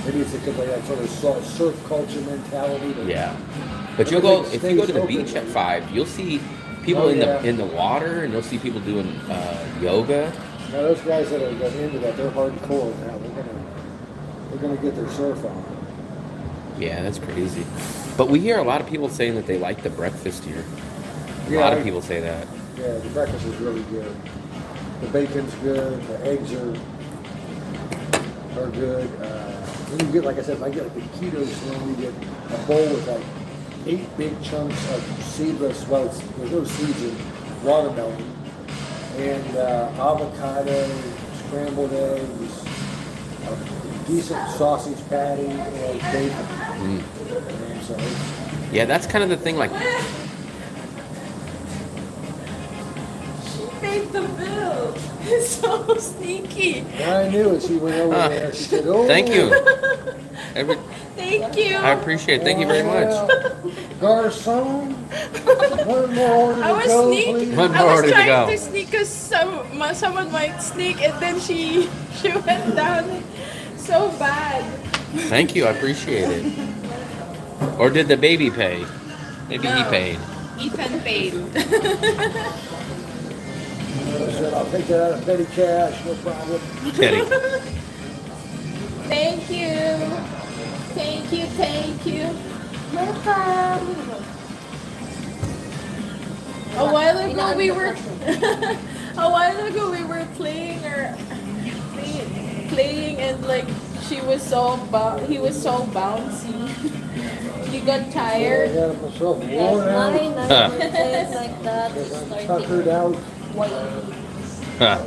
maybe it's a good way, that sort of surf culture mentality. But yeah. But you'll go if you go to the beach at 5, you'll see people Oh, in yeah. the water, and you'll see people doing yoga. Now those guys that are into that, they're hardcore now. They're gonna get their surf on. Yeah, that's crazy. But we hear a lot of people saying that they like the breakfast here. A Yeah, lot of I- people say that. Yeah, the breakfast is really good. The bacon's good. The eggs are good. Then you get, like I said, if I get like the keto thing, you get a bowl with like 8 big chunks of seedless, well, there's no seeds in watermelon, and avocado, scrambled eggs, a decent sausage patty, and bacon. Mm. And so it's, Yeah, that's kind of the thing. Like, She paid the bill. It's so sneaky. I knew it. She went over there. She said, "Oh, thank you. Thank you. I appreciate it. Thank you very much. Garcon, one more order I to was go, sneak. please." One I more was order to trying go. to sneak because someone might sneak, and then she went down so bad. Thank you. I appreciate it. Or did the baby pay? Maybe he No. paid. Ethan paid. I said, "I'll take that out of petty cash, no problem." Teddy. Thank you. Thank you. Thank you. No problem. A while ago we were a while ago we were playing or playing and like he was so bouncy. You got I tired. got myself Yes, worn out. mine I play it like that. Tuckered Starting out. white. Huh.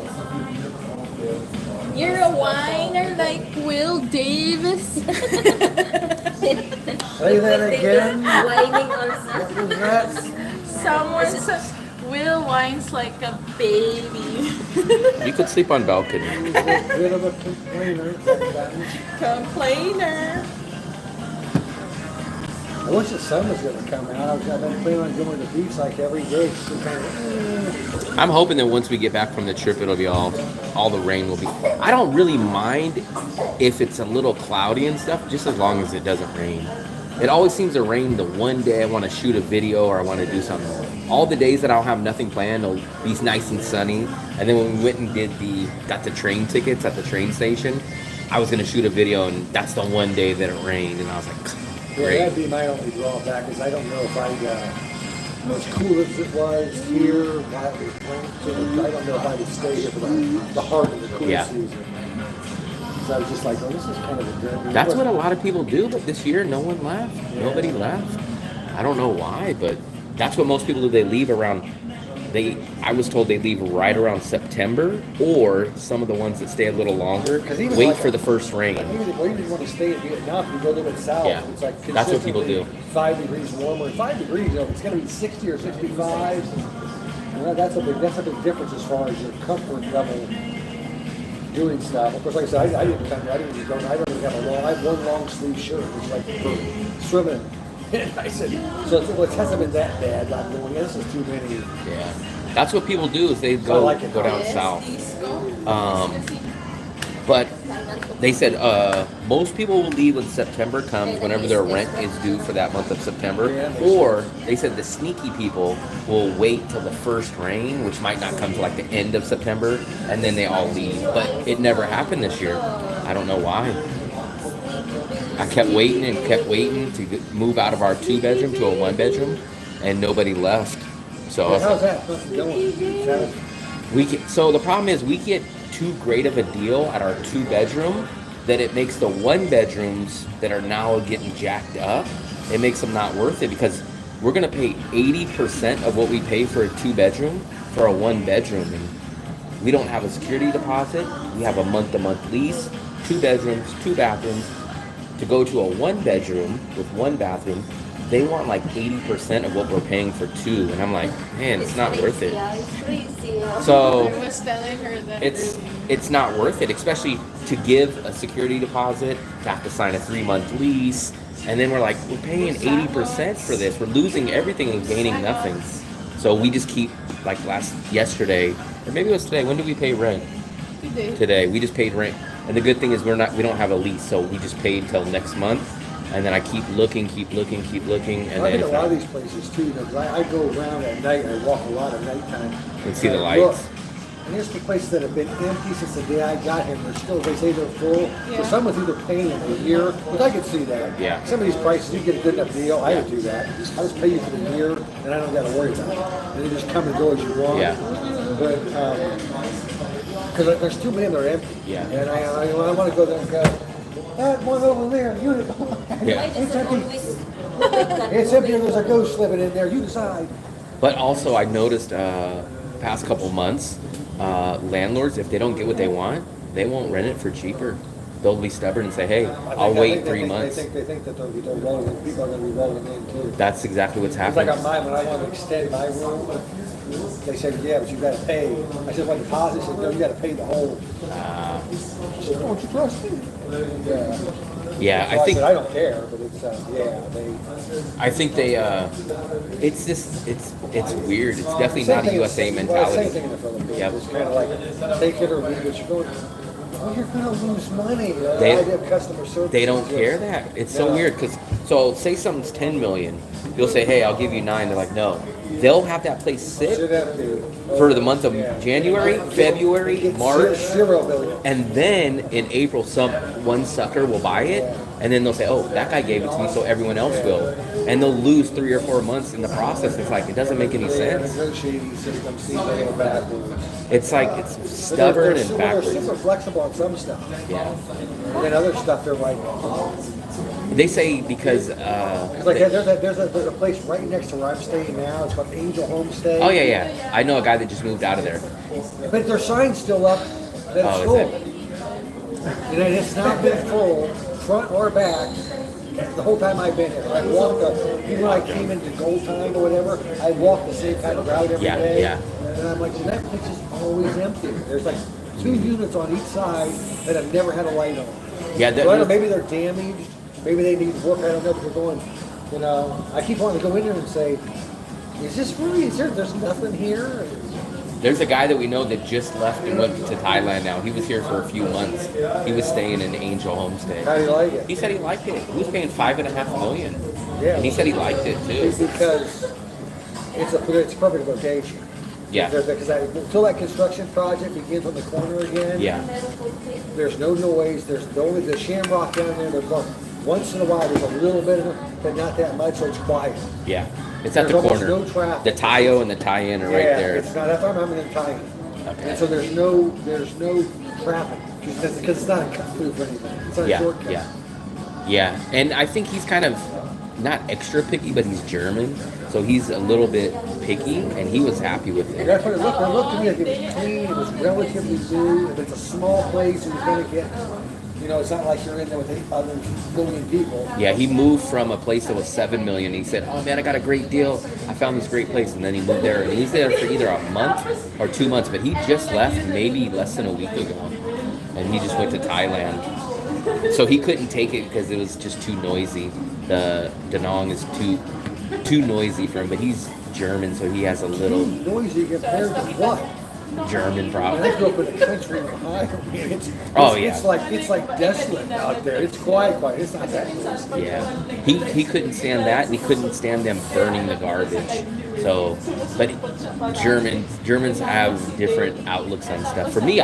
You're a whiner like Will Davis. Say that again. Whining or What something. was that? Someone said Will whines like a baby. You could sleep on balcony. He was a bit of a complainer. Complainer. I wish the sun was going to come out. I've been planning on going to the beach like every day. So kind of, I'm hoping that once we get back from the trip, it'll be all the rain will be. I don't really mind if it's a little cloudy and stuff, just as long as it doesn't rain. It always seems to rain the one day I want to shoot a video or I want to do something. All the days that I'll have nothing planned, it'll be nice and sunny. And then when we went and got the train tickets at the train station, I was gonna shoot a video, and that's the one day that it rained, and I was like, yeah, great. that'd be my only drawback is I don't know if I'd, as cool as it was here, while it was raining, I don't know if I would stay here for the heart of the cool Yeah. season. So I was just like, oh, this is kind of a good. That's what a lot of people do, but this year no one left. Nobody left. I don't know why, but that's what most people do. They leave around. I was told they leave right around September, or some of the ones that stay a little longer 'Cause even wait like for the first rain. Even if you want to stay in Vietnam, you go a little bit south. Yeah. It's like That's what people consistently 5 degrees warmer. 5 degrees, you know, it's going to be 60 or 65. You know, that's a big difference as far as your comfort level doing stuff. Of course, like I said, I didn't come here. I don't even have a long. I have one long sleeve shirt, which is like for swimming. And I said, so it hasn't been that bad. Not going, this is too many. Yeah, that's what people do is they I go like it. go down Yes, south. disco. But they said most people will leave when September comes, whenever their rent is due for that month of September. Or they said the sneaky people will wait till the first rain, which might not come till like the end of September, and then they all leave. But it never happened this year. I don't know why. I kept waiting and kept waiting to move out of our 2-bedroom to a 1-bedroom, and nobody left. So I was How's like, that going? so the problem is we get too great of a deal at our 2-bedroom that it makes the 1-bedrooms that are now getting jacked up, it makes them not worth it, because we're going to pay 80% of what we pay for a 2-bedroom for a 1-bedroom. And we don't have a security deposit. We have a month-to-month lease, 2 bedrooms, 2 bathrooms. To go to a 1-bedroom with 1 bathroom, they want like 80% of what we're paying for 2. And I'm like, man, it's not worth it. Yeah, it's crazy. Yeah. So I was telling her that it's not worth it, especially to give a security deposit, to have to sign a 3-month lease, and then we're like, we're paying 80% for this. We're losing everything and gaining nothing. So we just keep, like yesterday, or maybe it was today. When did we pay rent? Today. We just paid rent. And the good thing is we don't have a lease, so we just paid till next month. And then I keep looking, and I then think a lot of these places too, because I go around at night, I walk a lot at nighttime. and see the and I look, lights. And there's the places that have been empty since the day I got here. They're still, they say they're full. Yeah. So someone's either paying them a year, but I could see that. Yeah. Some of these prices, you get a good enough deal. I would do that. I just pay you for the year, and I don't got to worry about it. And you just come and go as you want. Yeah. But because there's too many that are empty. Yeah. And I want to go there and go, that one over there, unit. Yeah. It's always It's empty and there's a ghost living in there. You decide. But also, I noticed past couple months, landlords, if they don't get what they want, they won't rent it for cheaper. They'll be stubborn and say, "Hey, I'll wait 3 months." They think that they're rolling. People are going to be rolling in too. That's exactly what's It's like happening. on mine, when I want to extend my room, they said, yeah, but you got to pay. I said, what deposit? They said, no, you got to pay the whole. I said, don't you trust me? Yeah. Yeah, So I think I don't care, but it's, they. It's just it's weird. It's definitely Same not a thing- USA Well, same mentality. thing in the Philippines. Yep. It's kind of like, take it or leave it. You're going, well, you're going to lose money. They- I have customer service. They don't is care just- that. It's so No. weird because say something's 10 million, you'll say, "Hey, I'll give you 9." They're like, "No." They'll have that place sit Should have to. for the month of Yeah. January, February, It's March, 0 billion. and then in April, one sucker will buy it, and then they'll say, "Oh, that guy gave it to me, so everyone else will," and they'll lose 3 or 4 months in the process. It's like it doesn't make any sense. Negotiating system seems a little backwards. It's like it's stubborn and They're backwards. super flexible on some stuff. Yeah, And then other stuff, they're like, they say because. like there's a place right next to where I'm staying now. It's called Angel Homestay. Oh yeah. I know a guy that just moved out of there. But their sign's still up that it's Oh, full. is it? And it's not been full, front or back, the whole time I've been here. I walked even when I came into Gold Time or whatever, I walked the same kind of route every day. Yeah. And I'm like, well, that place is always empty. There's like 2 units on each side that have never had a light on. Yeah, So I don't know, maybe they're damaged, maybe they need work, I don't know, but they're going, I keep wanting to go in there and say, is this really, there's nothing here? There's a guy that we know that just left and went to Thailand now. He was here for a few months. He was staying in Angel Homestay. How do you like it? He said he liked it. He was paying $5.5 million. Yeah. And he said he liked it It's too. because it's a perfect location. Yeah. Because until that construction project begins on the corner again, Yeah. there's no noise. There's only the shamrock down there. There's once in a while there's a little bit of it, but not that much, so it's quiet. Yeah. It's at There's the almost corner. no traffic. The Tayo and the Tie-In are right there. It's not. That's why I'm in Thailand. Okay. And so there's no traffic because it's not a cut through for anything. It's not a Yeah. shortcut. Yeah. Yeah. And I think he's kind of not extra picky, but he's German. So he's a little bit picky, and he was happy with And it. that's what it looked. It looked to me like it was clean. It was relatively new. If it's a small place, you're going to get. It's not like you're in there with 8 other million people. Yeah, he moved from a place that was $7 million. He said, "Oh man, I got a great deal. I found this great place," and then he moved there. And he's there for either a month or 2 months. But he just left maybe less than a week ago, and he just went to Thailand. So he couldn't take it because it was just too noisy. The Da Nang is too noisy for him. But he's German, so he has a little Noisy compared to what? German I problem. grew up in the country in Ohio. Oh, yeah. It's like desolate out there. It's quiet. It's not that noisy. Yeah, he couldn't stand that, and he couldn't stand them burning the garbage. So, but Germans have different outlooks on stuff. For me,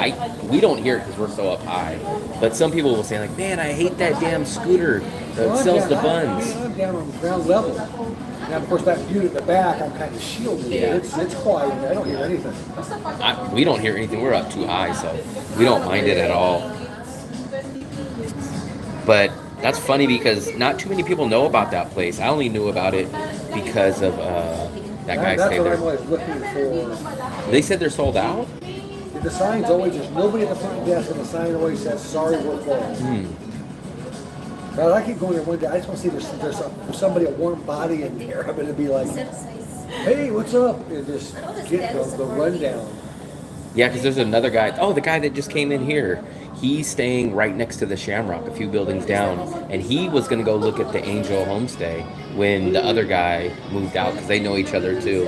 we don't hear it because we're so up high. But some people will say like, "Man, I hate that damn scooter that sells the buns." I'm down on the ground level. Now, of course, that view at the back, I'm kind of shielded. Yeah. It's quiet. I don't hear anything. We don't hear anything. We're up too high, so we don't mind it at all. But that's funny because not too many people know about that place. I only knew about it because of that guy That's stayed what I'm there. always looking for. They said they're sold out. The sign's always, there's nobody at the front desk, and the sign always says, "Sorry, we're full." But I keep going there one day. I just want to see there's somebody, a warm body in there. I'm going to be like, "Hey, what's up?" And just get the rundown. Yeah, because there's another guy. Oh, the guy that just came in here. He's staying right next to the Shamrock, a few buildings down. And he was going to go look at the Angel Homestay when the other guy moved out because they know each other too.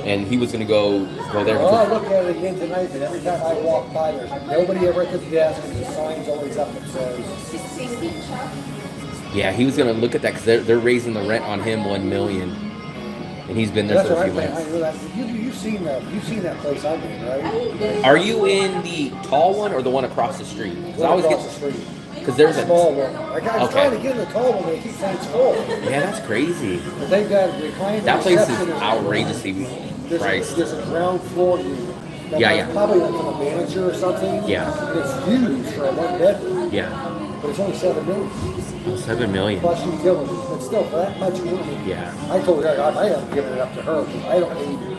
And he was going to go there. Well, I look at it again tonight, and every time I walk by, there's nobody ever at the desk, and the sign's always up that says, Yeah, he was going to look at that because they're raising the rent on him $1 million. And he's been there "That's for what a I few think. months. I know that. You've seen that place I'm in, right? Are you in the tall one or the one across the street? Because I always across the get street. because there's a Small one. Like, I was Okay. trying to get in the tall one, but they keep saying it's full. yeah, that's crazy. But they've got reclining That place is reception. outrageously priced. There's a ground floor unit. That Yeah, was yeah. Probably like from a manager or something. Yeah. And it's huge for a one bedroom, Yeah, but it's only $7 million $7 million. plus utilities. But still, for that much money, Yeah. I told her I am giving it up to her because I don't need the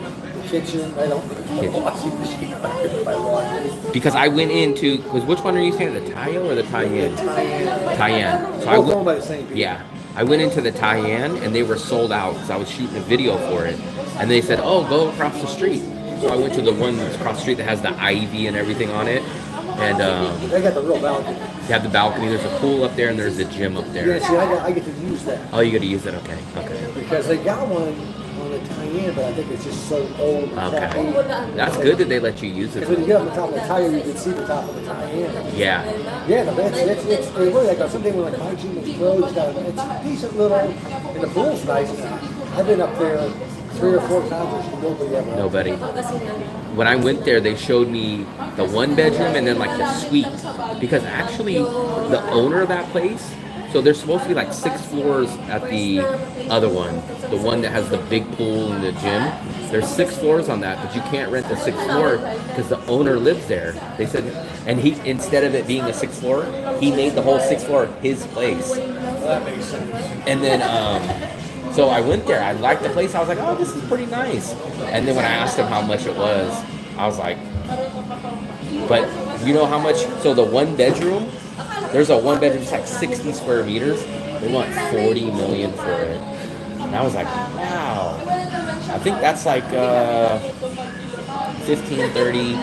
kitchen. I don't need the washing machine. If I want it. Because I went into because which one are you saying, the Tayo or the Tie-In? Tie-In. So I Both went, owned by the same people. yeah, I went into the Tie-In and they were sold out because I was shooting a video for it, and they said, "Oh, go across the street." So I went to the one that's across the street that has the ivy and everything on it, and They got the real balcony. you have the balcony. There's a pool up there and there's a gym up Yeah, there. see, I get to use that. Oh, you got to use it. Okay, okay, Because they got one on the tie-in, but I think it's just so old. okay. That's good that they let you use Because when you it. get on the top of the tie-in, you can see the top of the tie-in. Yeah, Yeah, no, it's really like someday when like my gym is closed, it's a decent little, and the pool's nice. I've been up there 3 or 4 times, there's nobody ever. nobody. When I went there, they showed me the one bedroom and then like the suite. Because actually, the owner of that place, So there's supposed to be like 6 floors at the other one, the one that has the big pool and the gym. There's 6 floors on that, but you can't rent the 6th floor because the owner lives there. They said, and he, instead of it being a 6th floor, he made the whole 6th floor his place. Well, that makes sense. And then, so I went there. I liked the place. I was like, oh, this is pretty nice. And then when I asked him how much it was, I was like, but you know how much? So the 1 bedroom, there's a 1 bedroom, it's like 60 square meters. They want 40 million for it. And I was like, wow. I think that's like 15, 30,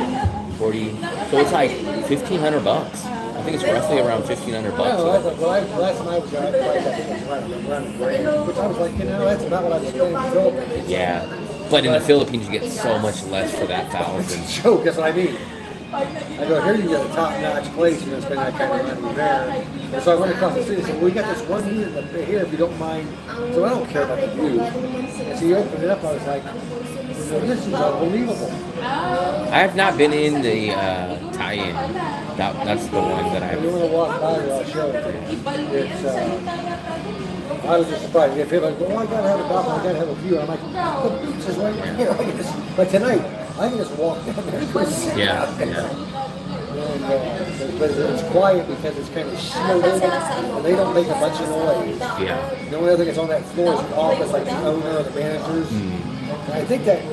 40. So it's like $1,500 bucks. I think it's roughly around $1,500 Yeah, bucks. last time I was there, I think it was around $1,000, which I was like, that's about what I was paying in the Philippines. Yeah. But in the Philippines, you get so much less for that $1,000. Joke, that's what I mean. I go, here you get a top-notch place, you're going to spend that kind of money there. And so I went across the city and said, well, we got this one unit here if you don't mind. So I don't care about the view. And so you opened it up, I was like, this is unbelievable. I have not been in the tie-in. That's the one that If you I've... want to walk by, I'll show it to you. It's, I was just surprised. If people like, well, I gotta have a balcony, I gotta have a view. I'm like, the beach is right here. I can just, but tonight, I can just walk down there and go sit Yeah, out there. yeah. And, but it's quiet because it's kind of shielded, and they don't make a bunch of noise. Yeah. The only other thing that's on that floor is the office, like the owner or the managers. And I think that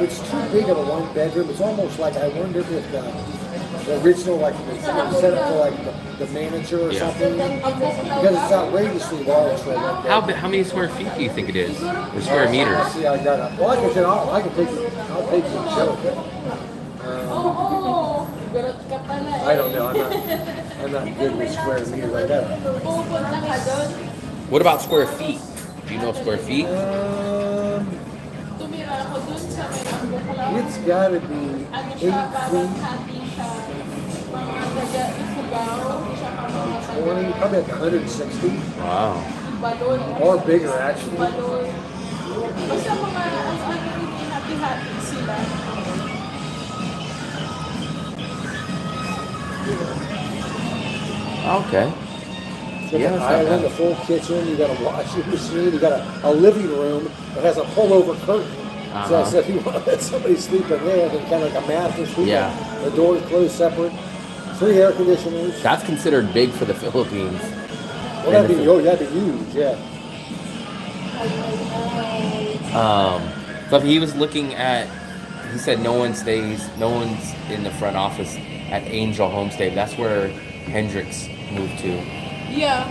it's too big of a 1 bedroom. It's almost like I wonder if the original, like the set up for like the manager or something, because it's outrageously large for a 1 bedroom. How many square feet do you think it is? Or square meters? See, I got it. Well, I can take it. I'll take it and show it. I don't know. I'm not good with square meters like that. What about square feet? Do you know square feet? It's got to be 8 feet, 20, probably like 160, Wow. or bigger actually. Basta mga happy-happy sila. Okay. So Yeah, the that's not island, bad. a full kitchen, you got a washing machine, you got a living room that has a pullover curtain. So I said, if you want to let somebody sleep in there, then kind of like a master suite. Yeah. The doors closed separate, 3 air conditioners. That's considered big for the Philippines. Well, that'd be huge, yeah. So if he was looking at, he said no one's in the front office at Angel Homestay. That's where Hendrix moved to. Yeah.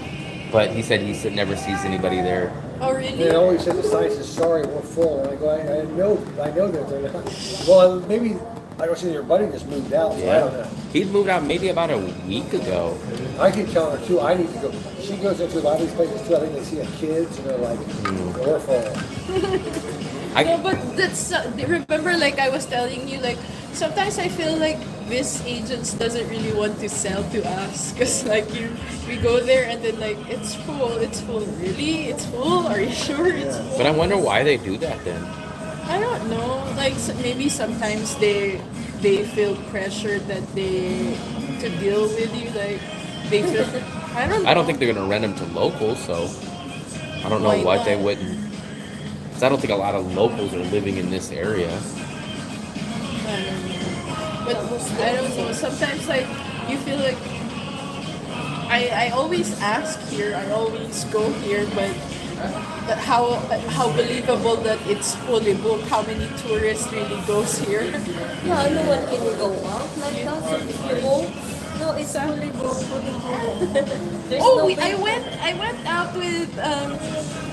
But he said never sees anybody there. Oh, really? And it always says the sign says, sorry, we're full. And I go, I know that they're not. Well, maybe, I don't see your buddy just moved out, so I don't know. He'd moved out maybe about a week ago. I keep telling her too, I need to go. She goes into a lot of these places too, I think they see her kids and they're like, we're full. No, but that's remember, like I was telling you, like sometimes I feel like this agents doesn't really want to sell to us because like we go there and then like it's full, really, it's full, are you sure it's full? But I wonder why they do that then. I don't know, like maybe sometimes they feel pressured that to deal with you, like they feel I don't know. I don't think they're gonna rent them to locals, so I don't know Why why not? they wouldn't. 'Cause I don't think a lot of locals are living in this area. I don't know. But I don't know. Sometimes like you feel like I always ask here. I always go here, but how believable that it's fully booked? How many tourists really goes here? No, no one can go out like that. So if you go, no, it's fully booked. There's Oh, no I went out with